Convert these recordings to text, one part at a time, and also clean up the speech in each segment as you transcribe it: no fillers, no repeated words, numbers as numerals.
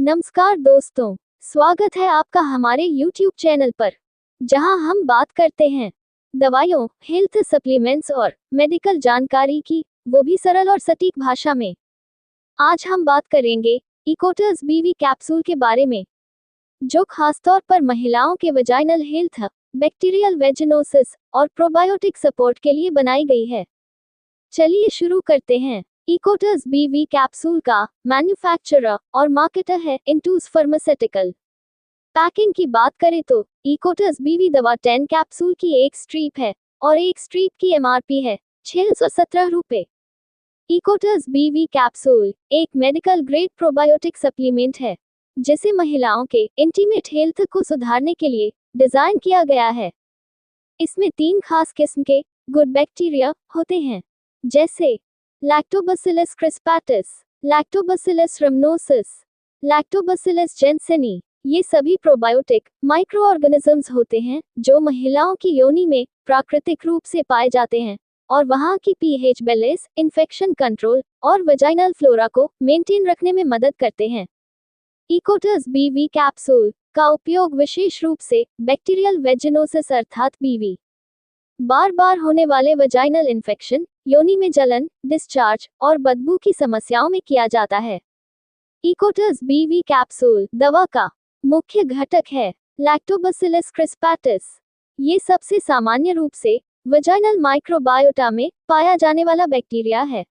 नमस्कार दोस्तों, स्वागत है आपका हमारे YouTube चैनल पर, जहां हम बात करते हैं दवाइयों, हेल्थ सप्लीमेंट्स और मेडिकल जानकारी की, वो भी सरल और सटीक भाषा में। आज हम बात करेंगे इकोटर्स बीवी कैप्सूल के बारे में, जो खासतौर पर महिलाओं के वजाइनल हेल्थ, बैक्टीरियल वेजिनोसिस और प्रोबायोटिक सपोर्ट के लिए बनाई गई है। चलिए शुरू करते हैं। इकोटर्स बीवी कैप्सूल का मैन्युफैक्चरर और मार्केटर है इंटूस फार्मास्यूटिकल। पैकिंग की बात करें तो इकोटर्स बीवी दवा 10 कैप्सूल की एक स्ट्रिप है और एक स्ट्रिप की एमआरपी है 617 रुपये। इकोटर्स बीवी कैप्सूल एक मेडिकल ग्रेड प्रोबायोटिक सप्लीमेंट है, जिसे महिलाओं के इंटीमेट हेल्थ को सुधारने के लिए डिजाइन किया गया है। इसमें 3 खास किस्म के गुड बैक्टीरिया होते हैं, जैसे लैक्टोबैसिलस क्रिस्पेटिस, लैक्टोबैसिलस रमनोसिस, लैक्टोबैसिलस जेनसेनी। ये सभी प्रोबायोटिक माइक्रो ऑर्गेनिजम्स होते हैं जो महिलाओं की योनि में प्राकृतिक रूप से पाए जाते हैं और वहां की पीएच बैलेंस, इन्फेक्शन कंट्रोल और वजाइनल फ्लोरा को मेंटेन रखने में मदद करते हैं। इकोटर्स बीवी कैप्सूल का उपयोग विशेष रूप से बैक्टीरियल वेजिनोसिस अर्थात बीवी, बार बार होने वाले वजाइनल इन्फेक्शन, योनि में जलन, डिस्चार्ज और बदबू की समस्याओं में किया जाता है। इकोटर्स बीवी कैप्सूल दवा का मुख्य घटक है लैक्टोबैसिलस क्रिस्पेटिस। ये सबसे सामान्य रूप से वजाइनल माइक्रोबायोटा में पाया जाने वाला बैक्टीरिया है।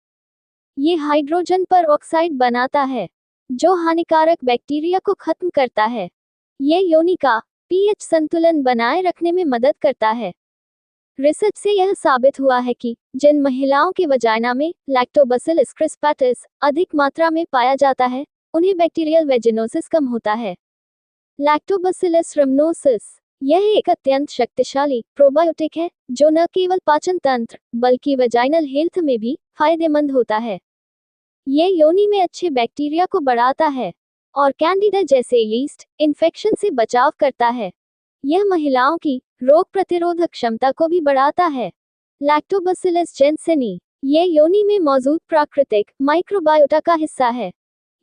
ये हाइड्रोजन पर ऑक्साइड बनाता है, जो हानिकारक बैक्टीरिया को खत्म करता है। ये योनि का पीएच संतुलन बनाए रखने में मदद करता है। रिसर्च से यह साबित हुआ है कि जिन महिलाओं के वजाइना में लैक्टोबैसिलस क्रिस्पेटिस अधिक मात्रा में पाया जाता है, उन्हें बैक्टीरियल वेजिनोसिस कम होता है। लैक्टोबैसिलस रमनोसिस यह एक अत्यंत शक्तिशाली प्रोबायोटिक है, जो न केवल पाचन तंत्र बल्कि वजाइनल हेल्थ में भी फायदेमंद होता है। यह योनि में अच्छे बैक्टीरिया को बढ़ाता है और कैंडिडा जैसे यीस्ट इन्फेक्शन से बचाव करता है। यह महिलाओं की रोग प्रतिरोधक क्षमता को भी बढ़ाता है। लैक्टोबैसिलस जेनसेनी यह योनि में मौजूद प्राकृतिक माइक्रोबायोटा का हिस्सा है।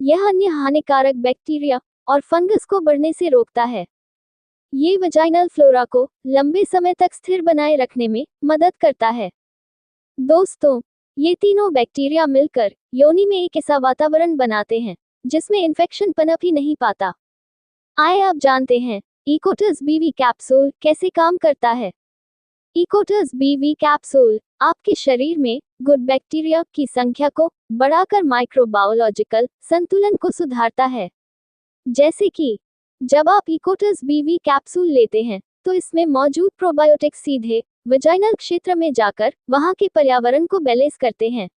यह अन्य हानिकारक बैक्टीरिया और फंगस को बढ़ने से रोकता है। ये वजाइनल फ्लोरा को लंबे समय तक स्थिर बनाए रखने में मदद करता है। दोस्तों, ये तीनों बैक्टीरिया मिलकर योनि में एक ऐसा वातावरण बनाते हैं जिसमें इन्फेक्शन पनप ही नहीं पाता। आइए आप जानते हैं इकोटर्स बीवी कैप्सूल कैसे काम करता है। इकोटर्स बीवी कैप्सूल आपके शरीर में गुड बैक्टीरिया की संख्या को बढ़ाकर माइक्रोबायोलॉजिकल संतुलन को सुधारता है। जैसे कि जब आप इकोटर्स बीवी कैप्सूल लेते हैं, तो इसमें मौजूद प्रोबायोटिक सीधे वजाइनल क्षेत्र में जाकर वहां के पर्यावरण को बैलेंस करते हैं।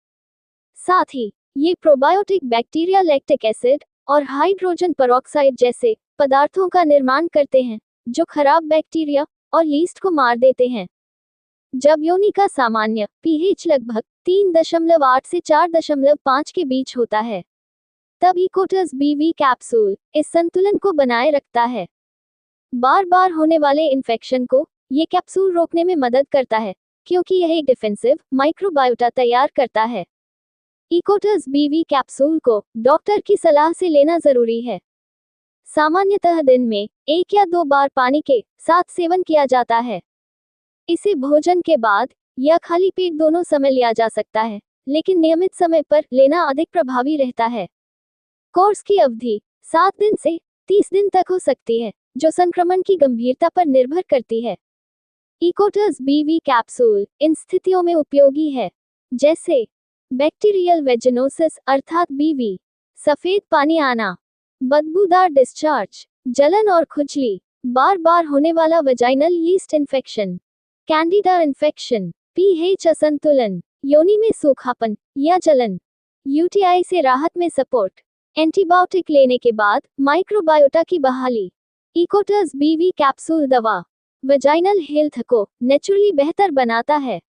साथ ही ये प्रोबायोटिक बैक्टीरिया लैक्टिक एसिड और हाइड्रोजन परऑक्साइड जैसे पदार्थों का निर्माण करते हैं, जो खराब बैक्टीरिया और यीस्ट को मार देते हैं। जब योनि का सामान्य पीएच लगभग 3.8 से 4.5 के बीच होता है, तब इकोटर्स बीवी कैप्सूल इस संतुलन को बनाए रखता है। बार बार होने वाले इन्फेक्शन को ये कैप्सूल रोकने में मदद करता है, क्योंकि यह एक डिफेंसिव माइक्रोबायोटा तैयार करता है। इकोटर्स बीवी कैप्सूल को डॉक्टर की सलाह से लेना जरूरी है। सामान्यतः दिन में 1 या 2 बार पानी के साथ सेवन किया जाता है। इसे भोजन के बाद या खाली पेट दोनों समय लिया जा सकता है, लेकिन नियमित समय पर लेना अधिक प्रभावी रहता है। कोर्स की अवधि 7 दिन से 30 दिन तक हो सकती है, जो संक्रमण की गंभीरता पर निर्भर करती है। इकोटर्स बीवी कैप्सूल इन स्थितियों में उपयोगी है, जैसे बैक्टीरियल वेजिनोसिस अर्थात बीवी, सफेद पानी आना, बदबूदार डिस्चार्ज, जलन और खुजली, बार बार होने वाला vaginal yeast infection, Candida infection, pH असंतुलन, योनि में सूखापन या जलन, यूटीआई से राहत में सपोर्ट, एंटीबायोटिक लेने के बाद माइक्रोबायोटा की बहाली। इकोटर्स बीवी कैप्सूल दवा वजाइनल हेल्थ को नेचुरली बेहतर बनाता है,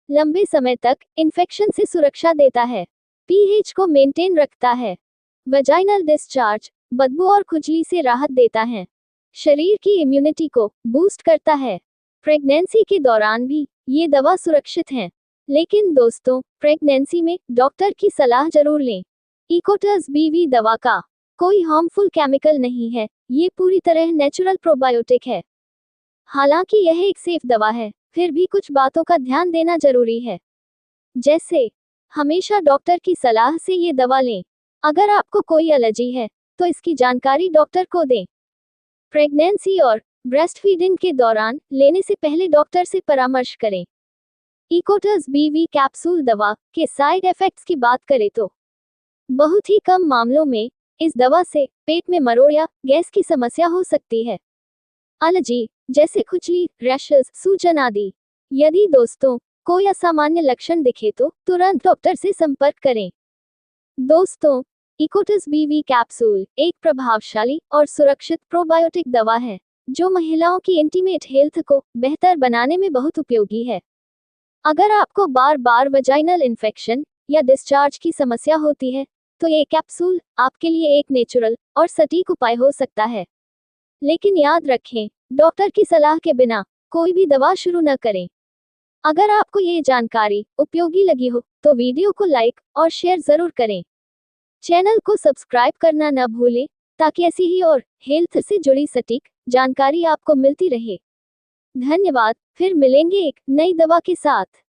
लंबे समय तक इन्फेक्शन से सुरक्षा देता है, पीएच को मेंटेन रखता है, वजाइनल डिस्चार्ज, बदबू और खुजली से राहत देता है, शरीर की इम्यूनिटी को बूस्ट करता है। प्रेगनेंसी के दौरान भी ये दवा सुरक्षित है, लेकिन दोस्तों, प्रेगनेंसी में डॉक्टर की सलाह जरूर लें। इकोटर्स बीवी दवा का कोई हार्मफुल केमिकल नहीं है, ये पूरी तरह नेचुरल प्रोबायोटिक है। हालांकि यह एक सेफ दवा है, फिर भी कुछ बातों का ध्यान देना जरूरी है। जैसे, हमेशा डॉक्टर की सलाह से ये दवा लें। अगर आपको कोई एलर्जी है, तो इसकी जानकारी डॉक्टर को दें। प्रेगनेंसी और ब्रेस्ट फीडिंग के दौरान लेने से पहले डॉक्टर से परामर्श करें। इकोटस बीवी कैप्सूल दवा के साइड इफेक्ट्स की बात करें तो बहुत ही कम मामलों में इस दवा से पेट में मरोड़ या गैस की समस्या हो सकती है। एलर्जी जैसे खुजली, रैशेस, सूजन आदि। यदि दोस्तों कोई असामान्य लक्षण दिखे तो तुरंत डॉक्टर से संपर्क करें। दोस्तों, इकोटस बीवी कैप्सूल एक प्रभावशाली और सुरक्षित प्रोबायोटिक दवा है जो महिलाओं की इंटीमेट हेल्थ को बेहतर बनाने में बहुत उपयोगी है। अगर आपको बार बार वजाइनल इन्फेक्शन या डिस्चार्ज की समस्या होती है, तो ये कैप्सूल आपके लिए एक नेचुरल और सटीक उपाय हो सकता है। लेकिन याद रखें, डॉक्टर की सलाह के बिना कोई भी दवा शुरू न करें। अगर आपको ये जानकारी उपयोगी लगी हो, तो वीडियो को लाइक और शेयर जरूर करें। चैनल को सब्सक्राइब करना न भूलें, ताकि ऐसी ही और हेल्थ से जुड़ी सटीक जानकारी आपको मिलती रहे। धन्यवाद, फिर मिलेंगे एक नई दवा के साथ।